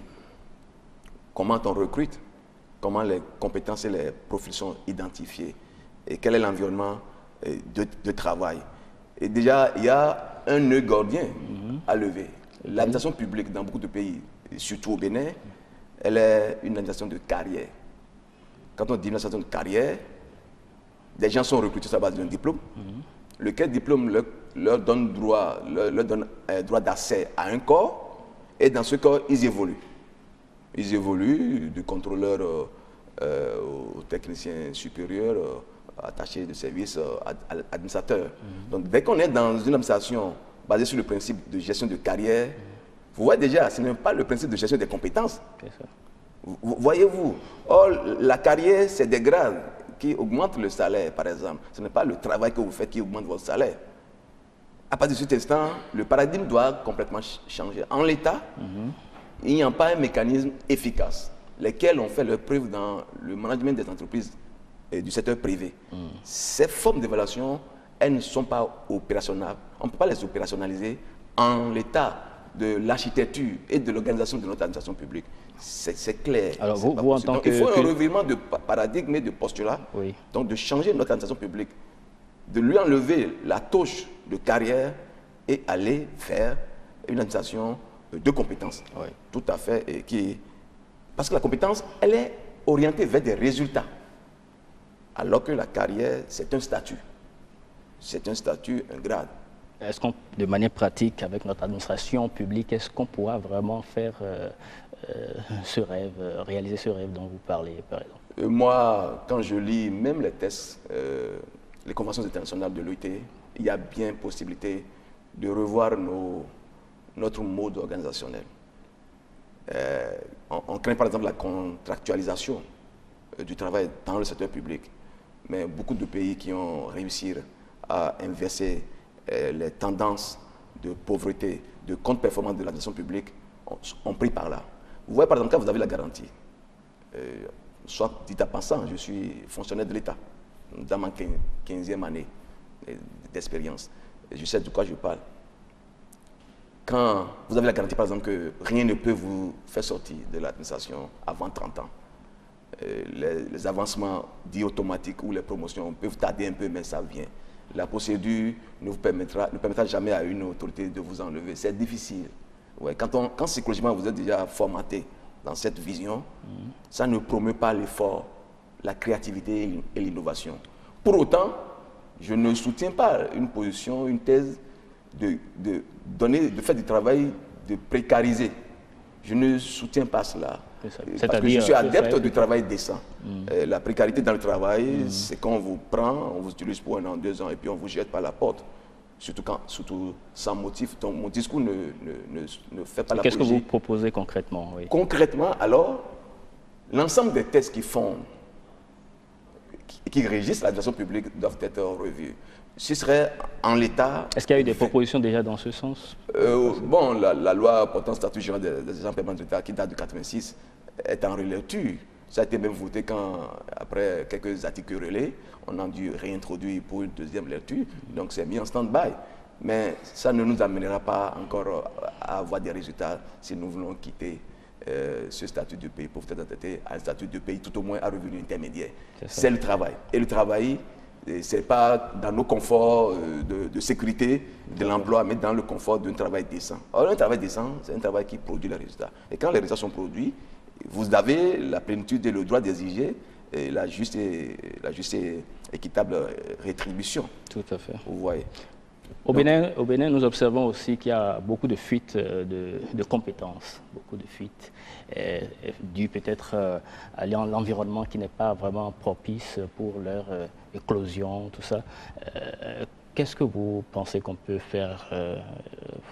comment on recrute, comment les compétences et les profils sont identifiés et quel est l'environnement de travail. Et déjà, il y a un nœud gordien à lever. L'administration publique dans beaucoup de pays, surtout au Bénin, elle est une administration de carrière. Quand on dit une administration de carrière, des gens sont recrutés sur la base d'un diplôme, lequel diplôme leur donne droit d'accès à un corps, et dans ce corps, ils évoluent. Ils évoluent du contrôleur au technicien supérieur, attaché de service, à l'administrateur. Donc dès qu'on est dans une administration basée sur le principe de gestion de carrière, vous voyez déjà, ce n'est pas le principe de gestion des compétences. Voyez-vous, la carrière, c'est des grades qui augmentent le salaire, par exemple. Ce n'est pas le travail que vous faites qui augmente votre salaire. À partir de cet instant, le paradigme doit complètement changer. En l'état, il n'y a pas un mécanisme efficace, lesquels ont fait leur preuve dans le management des entreprises et du secteur privé. Ces formes d'évaluation, elles ne sont pas opérationnelles. On ne peut pas les opérationnaliser en l'état de l'architecture et de l'organisation de notre administration publique. C'est clair. Alors vous en tant donc, il faut un revirement de paradigme et de postulat, donc de changer notre administration publique, de lui enlever la touche de carrière et aller faire une administration de compétences. Tout à fait. Parce que la compétence, elle est orientée vers des résultats. Alors que la carrière, c'est un statut. C'est un statut, un grade. Est-ce qu'on, de manière pratique, avec notre administration publique, est-ce qu'on pourra vraiment faire ce rêve, réaliser ce rêve dont vous parlez, par exemple? Moi, quand je lis même les textes, les conventions internationales de l'OIT, il y a bien possibilité de revoir notre mode organisationnel. On craint par exemple la contractualisation du travail dans le secteur public, mais beaucoup de pays qui ont réussi à inverser les tendances de pauvreté, de contre-performance de l'administration publique ont pris par là. Vous voyez par exemple, quand vous avez la garantie, soit dit à passant, je suis fonctionnaire de l'État dans ma 15e année d'expérience, je sais de quoi je parle. Quand vous avez la garantie, par exemple, que rien ne peut vous faire sortir de l'administration avant 30 ans, les avancements dits automatiques ou les promotions peuvent tarder un peu, mais ça vient. La procédure ne permettra jamais à une autorité de vous enlever. C'est difficile. Ouais, quand psychologiquement vous êtes déjà formaté dans cette vision, ça ne promeut pas l'effort, la créativité et l'innovation. Pour autant, je ne soutiens pas une position, une thèse de faire du travail, de précariser. Je ne soutiens pas cela. Parce que je suis adepte du travail décent. La précarité dans le travail, c'est quand on vous prend, on vous utilise pour 1 an, 2 ans, et puis on vous jette par la porte. Surtout sans motif. Donc mon discours ne fait pas la. Qu'est-ce que vous proposez concrètement? Concrètement, alors, l'ensemble des textes qui régissent l'administration publique doivent être revus. ce serait en l'état... Est-ce qu'il y a eu des propositions déjà dans ce sens? Bon, la loi portant statut général des agents permanents de l'État qui date de 86 est en relecture. Ça a été même voté quand, après quelques articles relais, on a dû réintroduire pour une deuxième lecture. Donc c'est mis en stand-by. Mais ça ne nous amènera pas encore à avoir des résultats si nous voulons quitter ce statut de pays pour peut-être traiter un statut de pays tout au moins à revenu intermédiaire. C'est le travail. Et le travail, ce n'est pas dans nos conforts de sécurité de l'emploi, mais dans le confort d'un travail décent. Alors un travail décent, c'est un travail qui produit les résultats. Et quand les résultats sont produits, vous avez la plénitude et le droit d'exiger la juste et équitable rétribution. Tout à fait. Vous voyez. Au Bénin, nous observons aussi qu'il y a beaucoup de fuites de compétences, beaucoup de fuites dues peut-être à l'environnement qui n'est pas vraiment propice pour leur éclosion, tout ça. Qu'est-ce que vous pensez qu'on peut faire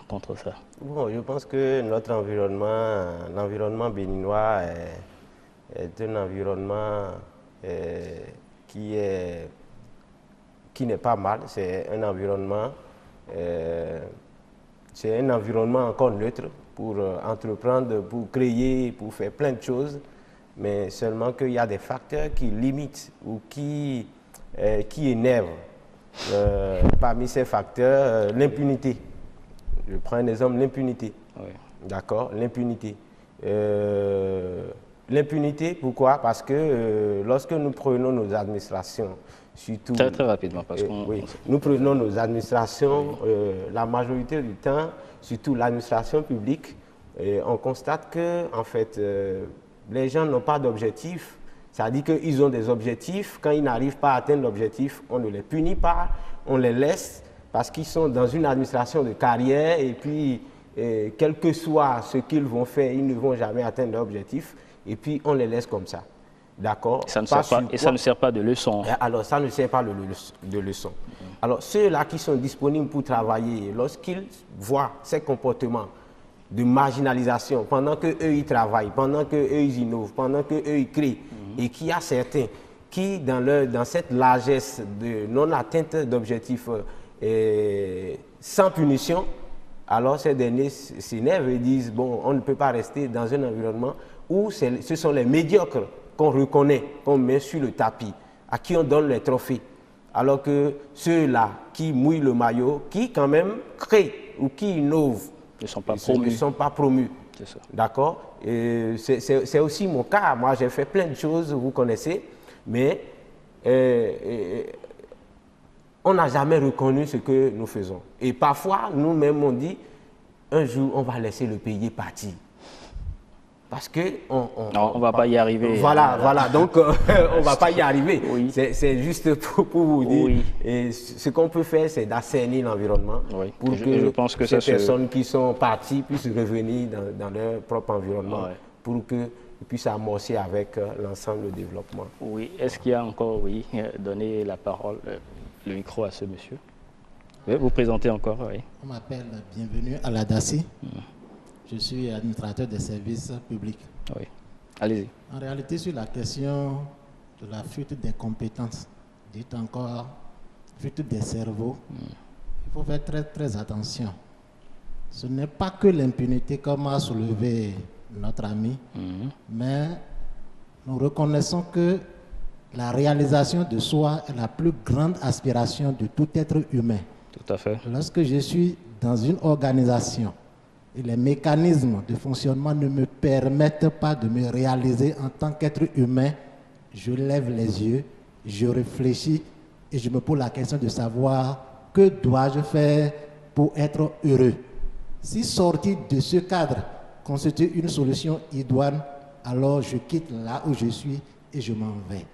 contre ça? Bon, je pense que notre environnement, l'environnement béninois est un environnement qui n'est pas mal. C'est un environnement encore neutre pour entreprendre, pour créer, pour faire plein de choses, mais seulement qu'il y a des facteurs qui limitent ou qui énervent. Parmi ces facteurs, l'impunité. Je prends un exemple, l'impunité. Oui. D'accord, l'impunité. L'impunité, pourquoi? Parce que lorsque nous prenons nos administrations, surtout... Très rapidement, parce qu'on... Oui, nous prenons nos administrations, la majorité du temps, surtout l'administration publique, on constate que, en fait, les gens n'ont pas d'objectif. C'est-à-dire qu'ils ont des objectifs. Quand ils n'arrivent pas à atteindre l'objectif, on ne les punit pas, on les laisse parce qu'ils sont dans une administration de carrière et puis, quel que soit ce qu'ils vont faire, ils ne vont jamais atteindre l'objectif et puis on les laisse comme ça. D'accord? Ça ne sert pas de leçon. Alors, ça ne sert pas de leçon. Alors, ceux-là qui sont disponibles pour travailler, lorsqu'ils voient ces comportements de marginalisation, pendant qu'eux, ils travaillent, pendant qu'eux, ils innovent, pendant qu'eux, ils créent, et qu'il y a certains qui, dans cette largesse de non-atteinte d'objectifs sans punition, alors ces derniers s'énervent et disent, bon, on ne peut pas rester dans un environnement où ce sont les médiocres qu'on reconnaît, qu'on met sur le tapis, à qui on donne les trophées, alors que ceux-là qui mouillent le maillot, qui quand même créent ou qui innovent, ne sont pas promus. D'accord? C'est aussi mon cas. Moi, j'ai fait plein de choses, vous connaissez, mais on n'a jamais reconnu ce que nous faisons. Et parfois, nous-mêmes, on dit, un jour, on va laisser le pays partir. Parce que on ne va pas y arriver. Voilà. Donc, on ne va pas y arriver. Oui. C'est juste pour vous dire. Oui. Et ce qu'on peut faire, c'est d'assainir l'environnement pour que, je pense que ces personnes qui sont parties puissent revenir dans leur propre environnement pour qu'ils puissent amorcer avec l'ensemble le développement. Oui. Est-ce qu'il y a encore, donner la parole, le micro à ce monsieur? Vous vous présentez encore, oui. On m'appelle Bienvenue à la DACI. Je suis administrateur des services publics. Oui, allez-y. En réalité, sur la question de la fuite des compétences, dites encore fuite des cerveaux, il faut faire très très attention. Ce n'est pas que l'impunité comme a soulevé notre ami, mais nous reconnaissons que la réalisation de soi est la plus grande aspiration de tout être humain. Tout à fait. Lorsque je suis dans une organisation, et les mécanismes de fonctionnement ne me permettent pas de me réaliser en tant qu'être humain, je lève les yeux, je réfléchis et je me pose la question de savoir que dois-je faire pour être heureux. Si sortir de ce cadre constitue une solution idoine, alors je quitte là où je suis et je m'en vais.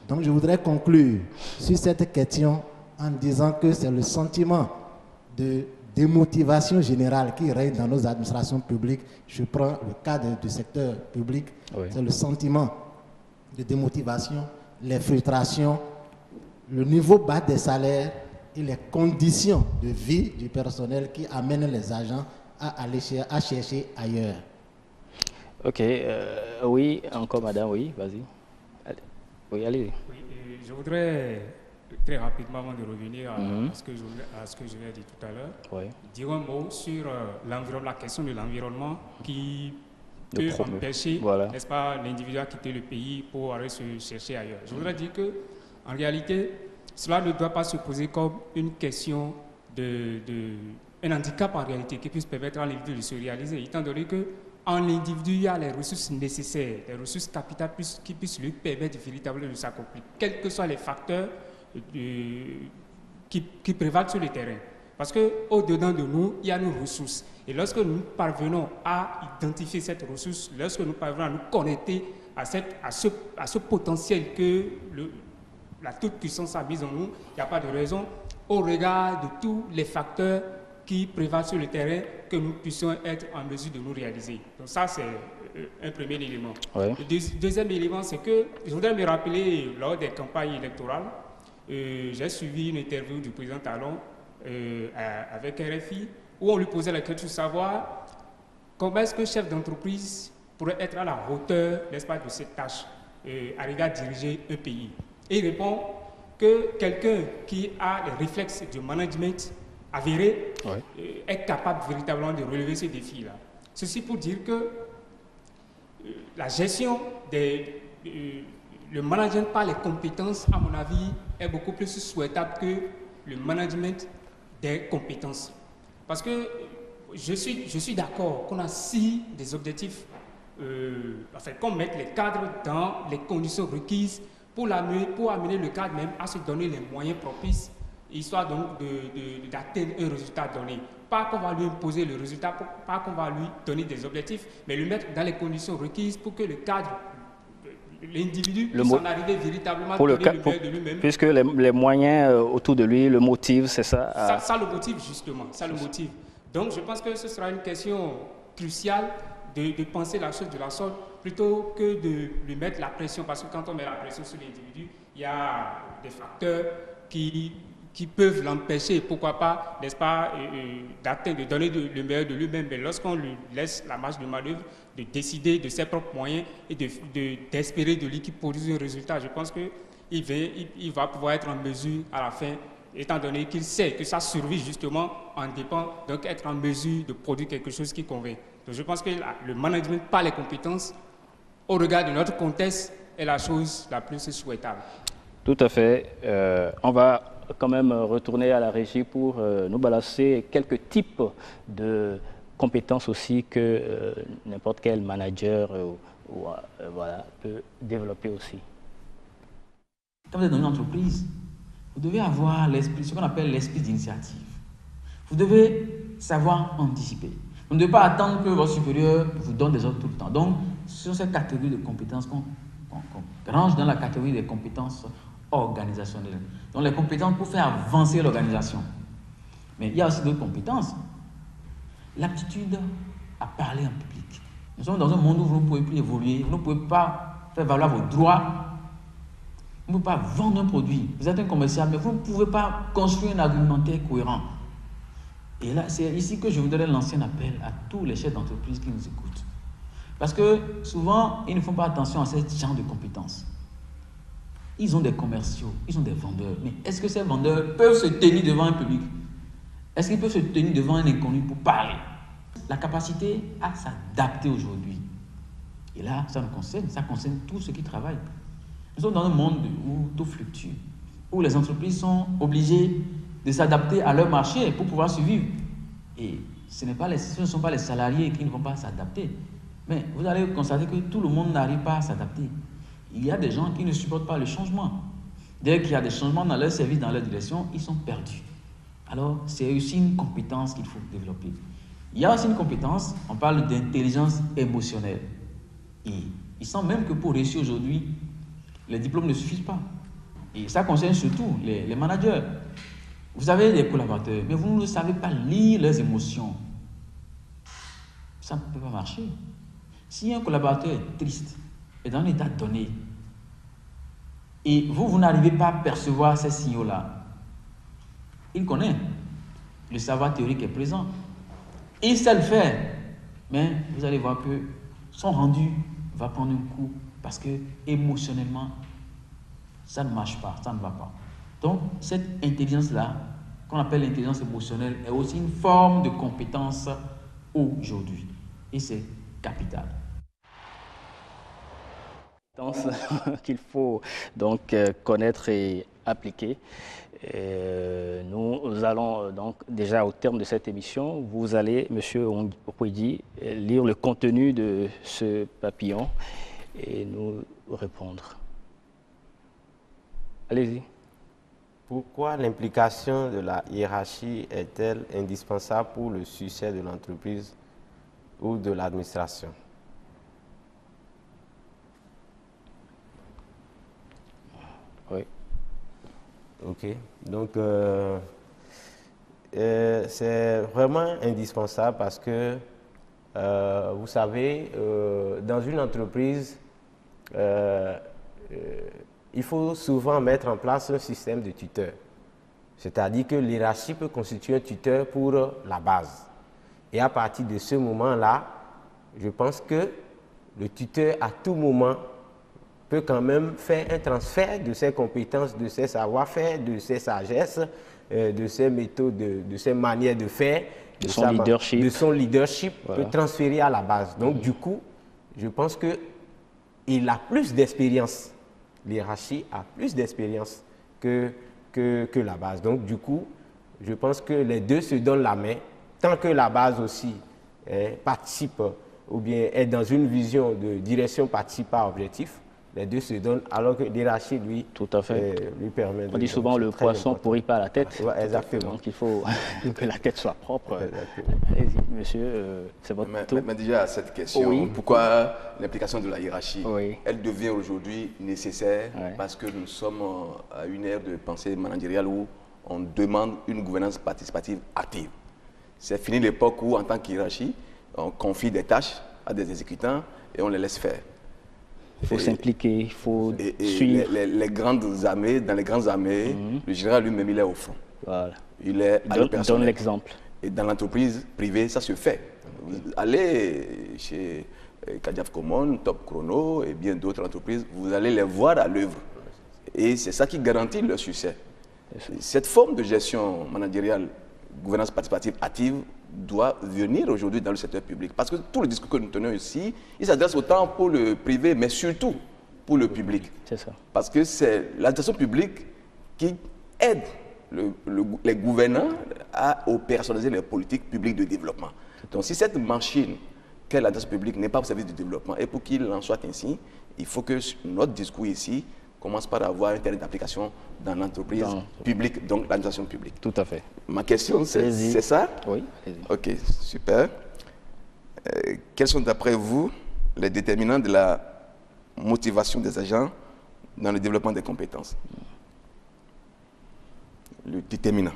Donc je voudrais conclure sur cette question en disant que c'est le sentiment de démotivation générale qui règne dans nos administrations publiques. Je prends le cadre du secteur public. C'est le sentiment de démotivation, les frustrations, le niveau bas des salaires et les conditions de vie du personnel qui amènent les agents à aller chercher ailleurs. Ok, oui, encore madame, oui, vas-y. Oui, allez. Oui, je voudrais très rapidement avant de revenir à ce que je viens de dire tout à l'heure, dire un mot sur la question de l'environnement qui peut empêcher, n'est-ce pas, l'individu à quitter le pays pour aller se chercher ailleurs. Je voudrais dire que, en réalité, cela ne doit pas se poser comme une question un handicap en réalité qui puisse permettre à l'individu de se réaliser, étant donné qu'en individu, il y a les ressources nécessaires, les ressources capitales qui puissent lui permettre véritablement de s'accomplir, quels que soient les facteurs qui prévalent sur le terrain. Parce qu'au-dedans de nous, il y a nos ressources. Et lorsque nous parvenons à identifier cette ressource, lorsque nous parvenons à nous connecter à ce potentiel que la toute-puissance a mis en nous, il n'y a pas de raison, au regard de tous les facteurs qui prévalent sur le terrain, que nous puissions être en mesure de nous réaliser. Donc ça, c'est un premier élément. Le deuxième élément, c'est que je voudrais me rappeler, lors des campagnes électorales, j'ai suivi une interview du président Talon avec RFI, où on lui posait la question de savoir comment est-ce que chef d'entreprise pourrait être à la hauteur, n'est-ce pas, de cette tâche, arriver à diriger un pays. Et il répond que quelqu'un qui a les réflexes du management avéré est capable véritablement de relever ces défis-là. Ceci pour dire que la gestion le management par les compétences, à mon avis, est beaucoup plus souhaitable que le management des compétences. Parce que je suis d'accord qu'on a des objectifs, qu'on mette les cadres dans les conditions requises pour amener le cadre même à se donner les moyens propices, histoire donc d'atteindre un résultat donné. Pas qu'on va lui imposer le résultat, pas qu'on va lui donner des objectifs, mais le mettre dans les conditions requises pour que le cadre, l'individu puisse en arriver véritablement à donner le meilleur de lui-même. Puisque les moyens autour de lui le motivent, c'est ça Ça le motive justement, ça le motive. Donc je pense que ce sera une question cruciale de penser la chose de la sorte, plutôt que de lui mettre la pression, parce que quand on met la pression sur l'individu, il y a des facteurs qui peuvent l'empêcher, pourquoi pas, n'est-ce pas, d'atteindre, de donner le meilleur de lui-même. Mais lorsqu'on lui laisse la marge de manœuvre, de décider de ses propres moyens et d'espérer de lui qu'il produise un résultat, je pense qu'il va pouvoir être en mesure à la fin, étant donné qu'il sait que sa survie justement en dépend, donc être en mesure de produire quelque chose qui convient. Donc je pense que le management par les compétences, au regard de notre contexte, est la chose la plus souhaitable. Tout à fait. On va quand même retourner à la régie pour nous balancer quelques types de compétences aussi que n'importe quel manager peut développer aussi. Quand vous êtes dans une entreprise, vous devez avoir ce qu'on appelle l'esprit d'initiative. Vous devez savoir anticiper. Vous ne devez pas attendre que votre supérieur vous donne des ordres tout le temps. Donc, sur cette catégorie de compétences qu'on range dans la catégorie des compétences organisationnelles. Donc, les compétences pour faire avancer l'organisation. Mais il y a aussi d'autres compétences. L'aptitude à parler en public. Nous sommes dans un monde où vous ne pouvez plus évoluer, vous ne pouvez pas faire valoir vos droits, vous ne pouvez pas vendre un produit. Vous êtes un commercial, mais vous ne pouvez pas construire un argumentaire cohérent. Et là, c'est ici que je voudrais lancer un appel à tous les chefs d'entreprise qui nous écoutent. Parce que souvent, ils ne font pas attention à ce genre de compétences. Ils ont des commerciaux, ils ont des vendeurs. Mais est-ce que ces vendeurs peuvent se tenir devant un public? Est-ce qu'ils peuvent se tenir devant un inconnu pour parler? La capacité à s'adapter aujourd'hui. Et là, ça concerne tous ceux qui travaillent. Nous sommes dans un monde où tout fluctue, où les entreprises sont obligées de s'adapter à leur marché pour pouvoir survivre. Et ce ne sont pas les salariés qui ne vont pas s'adapter. Mais vous allez constater que tout le monde n'arrive pas à s'adapter. Il y a des gens qui ne supportent pas le changement. Dès qu'il y a des changements dans leur service, dans leur direction, ils sont perdus. Alors, c'est aussi une compétence qu'il faut développer. Il y a aussi une compétence, on parle d'intelligence émotionnelle. Et il semble même que pour réussir aujourd'hui, les diplômes ne suffisent pas. Et ça concerne surtout les managers. Vous avez des collaborateurs, mais vous ne savez pas lire leurs émotions. Ça ne peut pas marcher. Si un collaborateur est triste, est dans un état donné, et vous n'arrivez pas à percevoir ces signaux-là, il connaît. Le savoir théorique est présent. Il sait le faire. Mais vous allez voir que son rendu va prendre un coup parce que émotionnellement, ça ne marche pas, ça ne va pas. Donc, cette intelligence-là, qu'on appelle l'intelligence émotionnelle, est aussi une forme de compétence aujourd'hui. Et c'est capital. Qu'il faut donc connaître et appliquer. Nous allons donc déjà au terme de cette émission, vous allez, Monsieur Opoidi, lire le contenu de ce papillon et nous répondre. Allez-y. Pourquoi l'implication de la hiérarchie est-elle indispensable pour le succès de l'entreprise ou de l'administration? Oui. Ok. Donc, c'est vraiment indispensable parce que, vous savez, dans une entreprise, il faut souvent mettre en place un système de tuteurs. C'est-à-dire que l'hiérarchie peut constituer un tuteur pour la base. Et à partir de ce moment-là, je pense que le tuteur, à tout moment, peut quand même faire un transfert de ses compétences, de ses savoir-faire, de ses sagesses, de ses méthodes, de ses manières de faire, de son leadership, voilà. Peut transférer à la base. Donc, du coup, je pense qu'il a plus d'expérience. L'hiérarchie a plus d'expérience que la base. Donc, du coup, je pense que les deux se donnent la main, tant que la base aussi participe ou bien est dans une vision de direction participe à objectif. Les deux se donnent, alors que l'hiérarchie, lui, tout à fait. Lui permet de... On dit souvent le poisson pourrit pas la tête. Ouais, exactement. Donc il faut que la tête soit propre. Allez-y, monsieur, c'est votre tour. Mais déjà, cette question, oui. Pourquoi l'implication de la hiérarchie, oui. Elle devient aujourd'hui nécessaire parce que nous sommes à une ère de pensée managériale où on demande une gouvernance participative active. C'est fini l'époque où, en tant qu'hiérarchie, on confie des tâches à des exécutants et on les laisse faire. Il faut s'impliquer, il faut suivre. Les grandes armées, dans les grandes armées, le général lui-même, il est au front. Voilà. Il est à donne l'exemple. Et dans l'entreprise privée, ça se fait. Vous allez chez Kadiaf Common, Top Chrono et bien d'autres entreprises, vous allez les voir à l'œuvre. Et c'est ça qui garantit leur succès. Cette forme de gestion managériale, gouvernance participative active, doit venir aujourd'hui dans le secteur public. Parce que tout le discours que nous tenons ici, il s'adresse autant pour le privé, mais surtout pour le public. C'est ça. Parce que c'est l'administration publique qui aide les gouvernants à opérationnaliser les politiques publiques de développement. Donc si cette machine qu'est l'administration publique n'est pas au service du développement, et pour qu'il en soit ainsi, il faut que notre discours ici commence par avoir un terrain d'application dans l'entreprise publique, donc l'administration publique. Tout à fait. Ma question, c'est ça? Oui. Ok, super. Quels sont d'après vous les déterminants de la motivation des agents dans le développement des compétences? Le déterminant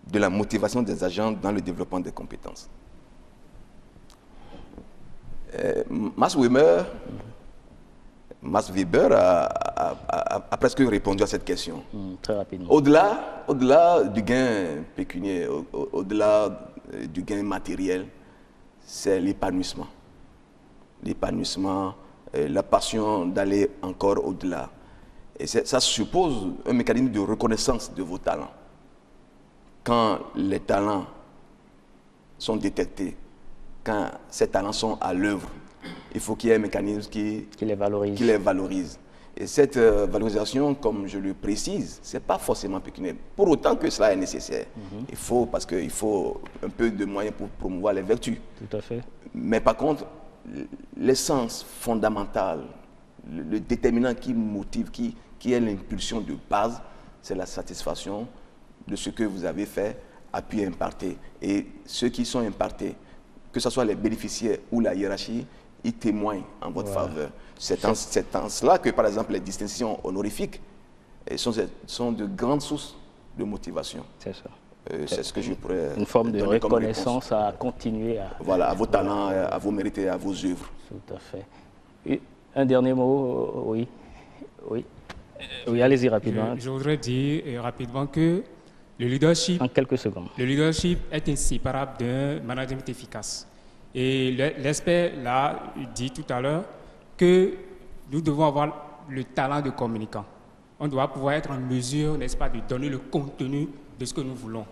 de la motivation des agents dans le développement des compétences. Max Weber a presque répondu à cette question. Très rapidement. Au-delà du gain pécuniaire, au-delà du gain matériel, c'est l'épanouissement. L'épanouissement, la passion d'aller encore au-delà. Et ça suppose un mécanisme de reconnaissance de vos talents. Quand les talents sont détectés, quand ces talents sont à l'œuvre, il faut qu'il y ait un mécanisme qui les valorise. Et cette valorisation, comme je le précise, ce n'est pas forcément pécuniaire. Pour autant que cela est nécessaire. Il faut, parce qu'il faut un peu de moyens pour promouvoir les vertus. Tout à fait. Mais par contre, l'essence fondamentale, le déterminant qui motive, qui est l'impulsion de base, c'est la satisfaction de ce que vous avez fait, appuyé, imparté. Et ceux qui sont impartés, que ce soit les bénéficiaires ou la hiérarchie, ils témoignent en votre faveur. C'est en cela que, par exemple, les distinctions honorifiques sont de grandes sources de motivation. C'est ça. C'est ce que je pourrais... Une forme de reconnaissance à continuer à... Voilà, à vos talents, à vos mérites, à vos œuvres. Tout à fait. Et un dernier mot, oui. Oui, allez-y rapidement. Je voudrais dire rapidement que le leadership... En quelques secondes. Le leadership est inséparable d'un management efficace. Et l'expert l'a dit tout à l'heure que nous devons avoir le talent de communicant. on doit pouvoir être en mesure, n'est-ce pas, de donner le contenu de ce que nous voulons.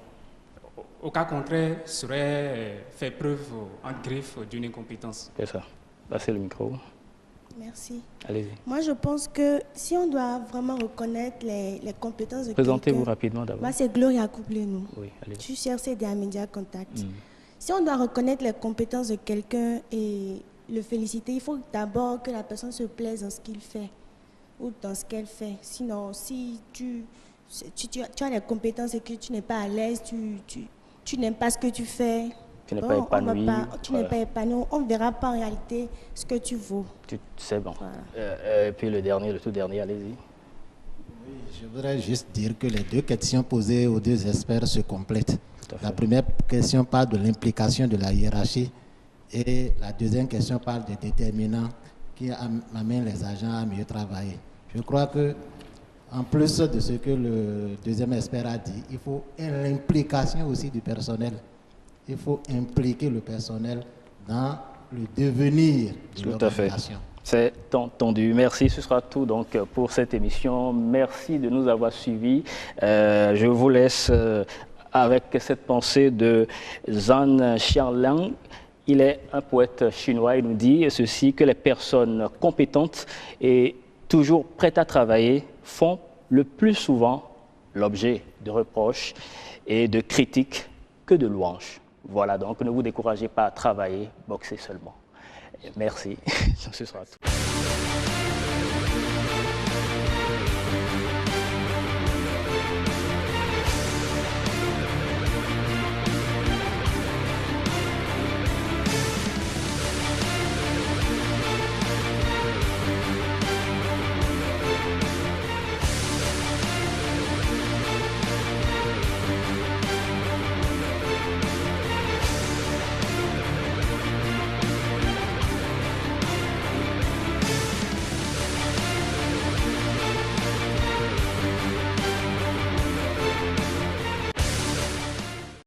Au cas contraire, serait faire preuve en griffe d'une incompétence. C'est ça. Passez le micro. Merci. Allez-y. Moi, je pense que si on doit vraiment reconnaître les compétences de Présentez-vous rapidement d'abord. Moi, c'est Gloria Couple-nous. Oui, allez-y. Je suis CRCD à Media Contact. Si on doit reconnaître les compétences de quelqu'un et le féliciter, il faut d'abord que la personne se plaise dans ce qu'il fait ou dans ce qu'elle fait. Sinon, si tu as les compétences et que tu n'es pas à l'aise, tu n'aimes pas ce que tu fais, tu n'es pas épanoui. Tu n'es pas épanoui. On ne verra pas en réalité ce que tu vaux. C'est bon. Voilà. Et puis le tout dernier, allez-y. Oui, je voudrais juste dire que les deux questions posées aux deux experts se complètent. La première question parle de l'implication de la hiérarchie et la deuxième question parle des déterminants qui amènent les agents à mieux travailler. Je crois que, en plus de ce que le deuxième expert a dit, il faut l'implication aussi du personnel. Il faut impliquer le personnel dans le devenir de l'organisation. C'est entendu. Merci. Ce sera tout donc pour cette émission. Merci de nous avoir suivis. Je vous laisse avec cette pensée de Zhang Xiaoliang. Il est un poète chinois. Il nous dit ceci, que les personnes compétentes et toujours prêtes à travailler font le plus souvent l'objet de reproches et de critiques que de louanges. Voilà, donc ne vous découragez pas à travailler, boxez seulement. Merci, ce sera tout.